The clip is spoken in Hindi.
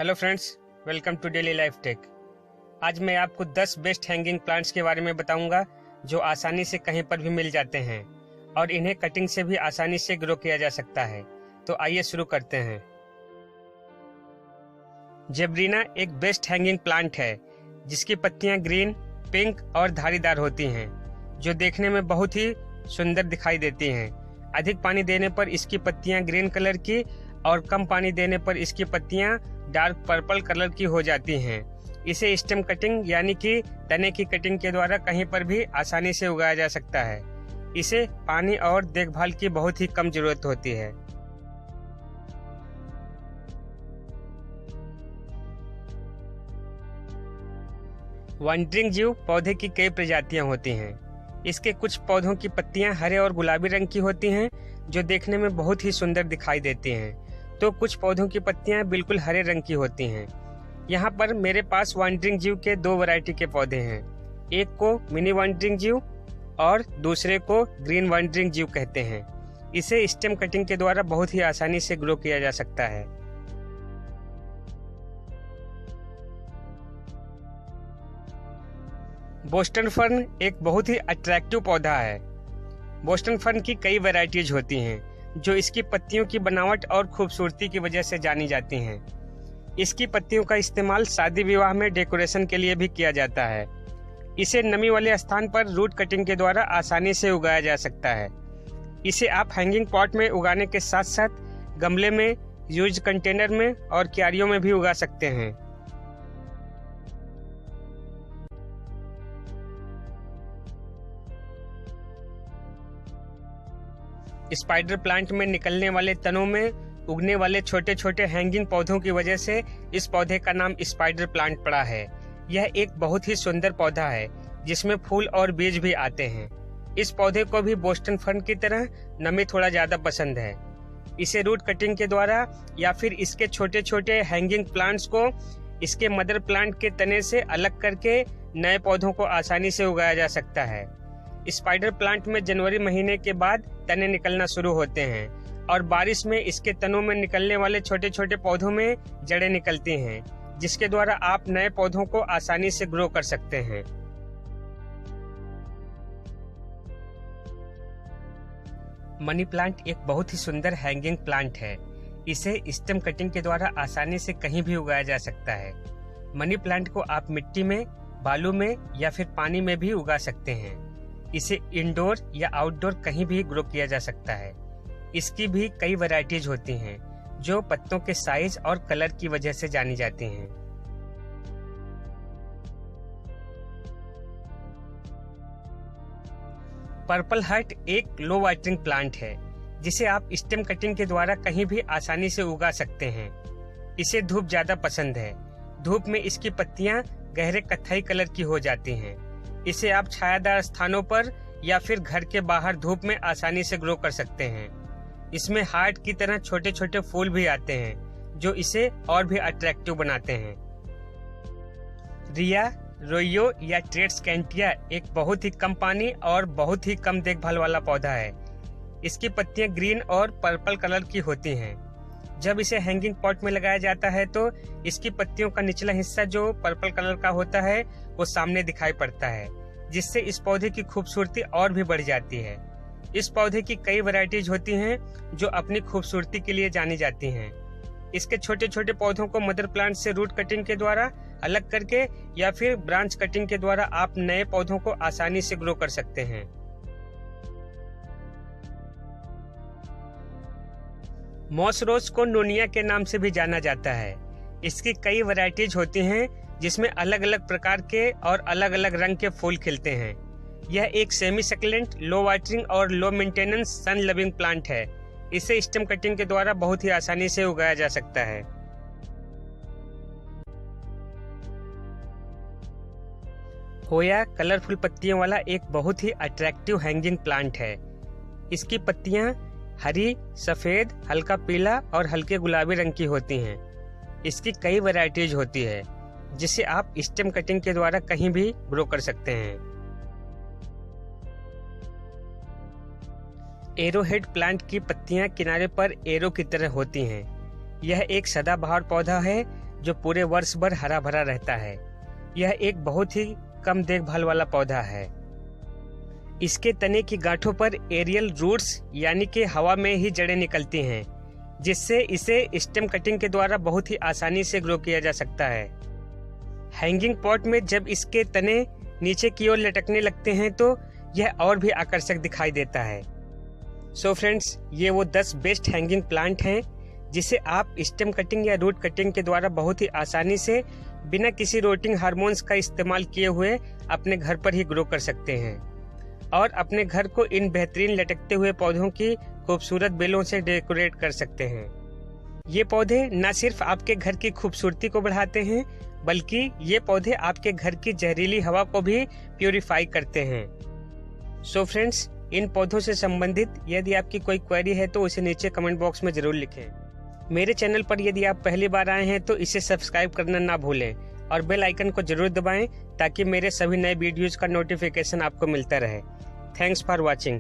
Hello friends, welcome to daily life tech. आज मैं आपको 10 बेस्ट हैंगिंग प्लांट्स के बारे में बताऊंगा जो आसानी से कहीं पर भी मिल जाते हैं और इन्हें कटिंग से भी आसानी से ग्रो किया जा सकता है। तो आइए शुरू करते हैं। जेब्रीना एक बेस्ट हैंगिंग प्लांट है जिसकी पत्तियां ग्रीन, पिंक और धारीदार होती हैं जो देखने में बहुत ही सुंदर दिखाई देती हैं। अधिक पानी देने पर इसकी पत्तियां ग्रीन कलर की और कम पानी देने पर इसकी पत्तियां डार्क पर्पल कलर की हो जाती हैं। इसे स्टेम कटिंग यानी कि तने की कटिंग के द्वारा कहीं पर भी आसानी से उगाया जा सकता है। इसे पानी और देखभाल की बहुत ही कम जरूरत होती है। वंडरिंग जीव पौधे की कई प्रजातियां होती हैं। इसके कुछ पौधों की पत्तियां हरे और गुलाबी रंग की होती हैं जो देखने में बहुत ही सुंदर दिखाई देती हैं, तो कुछ पौधों की पत्तियां बिल्कुल हरे रंग की होती हैं। यहाँ पर मेरे पास वंडरिंग जीव के 2 वैरायटी के पौधे हैं। एक को मिनी वंडरिंग जीव और दूसरे को ग्रीन वंडरिंग जीव कहते हैं। इसे स्टेम कटिंग के द्वारा बहुत ही आसानी से ग्रो किया जा सकता है। बोस्टन फर्न एक बहुत ही अट्रैक्टिव पौधा है। बोस्टन फर्न की कई वैरायटीज होती हैं जो इसकी पत्तियों की बनावट और खूबसूरती की वजह से जानी जाती हैं। इसकी पत्तियों का इस्तेमाल शादी विवाह में डेकोरेशन के लिए भी किया जाता है। इसे नमी वाले स्थान पर रूट कटिंग के द्वारा आसानी से उगाया जा सकता है। इसे आप हैंगिंग पॉट में उगाने के साथ साथ गमले में, यूज्ड कंटेनर में और क्यारियों में भी उगा सकते हैं। स्पाइडर प्लांट में निकलने वाले तनों में उगने वाले छोटे छोटे हैंगिंग पौधों की वजह से इस पौधे का नाम स्पाइडर प्लांट पड़ा है। यह एक बहुत ही सुंदर पौधा है जिसमें फूल और बीज भी आते हैं। इस पौधे को भी बोस्टन फर्न की तरह नमी थोड़ा ज्यादा पसंद है। इसे रूट कटिंग के द्वारा या फिर इसके छोटे छोटे हैंगिंग प्लांट्स को इसके मदर प्लांट के तने से अलग करके नए पौधों को आसानी से उगाया जा सकता है। स्पाइडर प्लांट में जनवरी महीने के बाद तने निकलना शुरू होते हैं और बारिश में इसके तनों में निकलने वाले छोटे छोटे पौधों में जड़ें निकलती हैं, जिसके द्वारा आप नए पौधों को आसानी से ग्रो कर सकते हैं। मनी प्लांट एक बहुत ही सुंदर हैंगिंग प्लांट है। इसे स्टेम कटिंग के द्वारा आसानी से कहीं भी उगाया जा सकता है। मनी प्लांट को आप मिट्टी में, बालू में या फिर पानी में भी उगा सकते हैं। इसे इंडोर या आउटडोर कहीं भी ग्रो किया जा सकता है। इसकी भी कई वैरायटीज होती हैं जो पत्तों के साइज और कलर की वजह से जानी जाती हैं। पर्पल हार्ट एक लो वाटरिंग प्लांट है जिसे आप स्टेम कटिंग के द्वारा कहीं भी आसानी से उगा सकते हैं। इसे धूप ज्यादा पसंद है। धूप में इसकी पत्तियां गहरे कत्थई कलर की हो जाती हैं। इसे आप छायादार स्थानों पर या फिर घर के बाहर धूप में आसानी से ग्रो कर सकते हैं। इसमें हार्ट की तरह छोटे छोटे फूल भी आते हैं जो इसे और भी अट्रैक्टिव बनाते हैं। रिया रोयो या ट्रेट्सकैंटिया एक बहुत ही कम पानी और बहुत ही कम देखभाल वाला पौधा है। इसकी पत्तियां ग्रीन और पर्पल कलर की होती हैं। जब इसे हैंगिंग पॉट में लगाया जाता है तो इसकी पत्तियों का निचला हिस्सा जो पर्पल कलर का होता है वो सामने दिखाई पड़ता है, जिससे इस पौधे की खूबसूरती और भी बढ़ जाती है। इस पौधे की कई वैरायटीज होती हैं जो अपनी खूबसूरती के लिए जानी जाती हैं। इसके छोटे छोटे पौधों को मदर प्लांट से रूट कटिंग के द्वारा अलग करके या फिर ब्रांच कटिंग के द्वारा आप नए पौधों को आसानी से ग्रो कर सकते हैं। मॉस रोज को नोनिया के नाम से भी जाना जाता है। इसकी कई वैरायटीज होती हैं जिसमें अलग अलग प्रकार के और अलग अलग रंग के फूल खिलते हैं। यह एक सेमी सक्लेंट, लो वाटरिंग और low maintenance sun loving plant है। इसे स्टेम कटिंग के द्वारा बहुत ही आसानी से उगाया जा सकता है। होया कलरफुल पत्तियों वाला एक बहुत ही अट्रैक्टिव हैंगिंग प्लांट है। इसकी पत्तियां हरी, सफेद, हल्का पीला और हल्के गुलाबी रंग की होती हैं। इसकी कई वैरायटीज होती है जिसे आप स्टेम कटिंग के द्वारा कहीं भी ग्रो कर सकते हैं। एरोहेड प्लांट की पत्तियां किनारे पर एरो की तरह होती हैं। यह एक सदाबहार पौधा है जो पूरे वर्ष भर हरा भरा रहता है। यह एक बहुत ही कम देखभाल वाला पौधा है। इसके तने की गांठों पर एरियल रूट्स यानी कि हवा में ही जड़ें निकलती हैं, जिससे इसे स्टेम कटिंग के द्वारा बहुत ही आसानी से ग्रो किया जा सकता है। हैंगिंग पॉट में जब इसके तने नीचे की ओर लटकने लगते हैं तो यह और भी आकर्षक दिखाई देता है। सो फ्रेंड्स, ये वो 10 बेस्ट हैंगिंग प्लांट हैं जिसे आप स्टेम कटिंग या रूट कटिंग के द्वारा बहुत ही आसानी से बिना किसी रोटिंग हार्मोन्स का इस्तेमाल किए हुए अपने घर पर ही ग्रो कर सकते हैं और अपने घर को इन बेहतरीन लटकते हुए पौधों की खूबसूरत बेलों से डेकोरेट कर सकते हैं। ये पौधे न सिर्फ आपके घर की खूबसूरती को बढ़ाते हैं, बल्कि ये पौधे आपके घर की जहरीली हवा को भी प्यूरिफाई करते हैं। सो फ्रेंड्स, इन पौधों से संबंधित यदि आपकी कोई क्वेरी है तो उसे नीचे कमेंट बॉक्स में जरूर लिखें। मेरे चैनल पर यदि आप पहली बार आए हैं तो इसे सब्सक्राइब करना ना भूलें और बेल आइकन को जरूर दबाएं ताकि मेरे सभी नए वीडियोज का नोटिफिकेशन आपको मिलता रहे। Thanks for watching.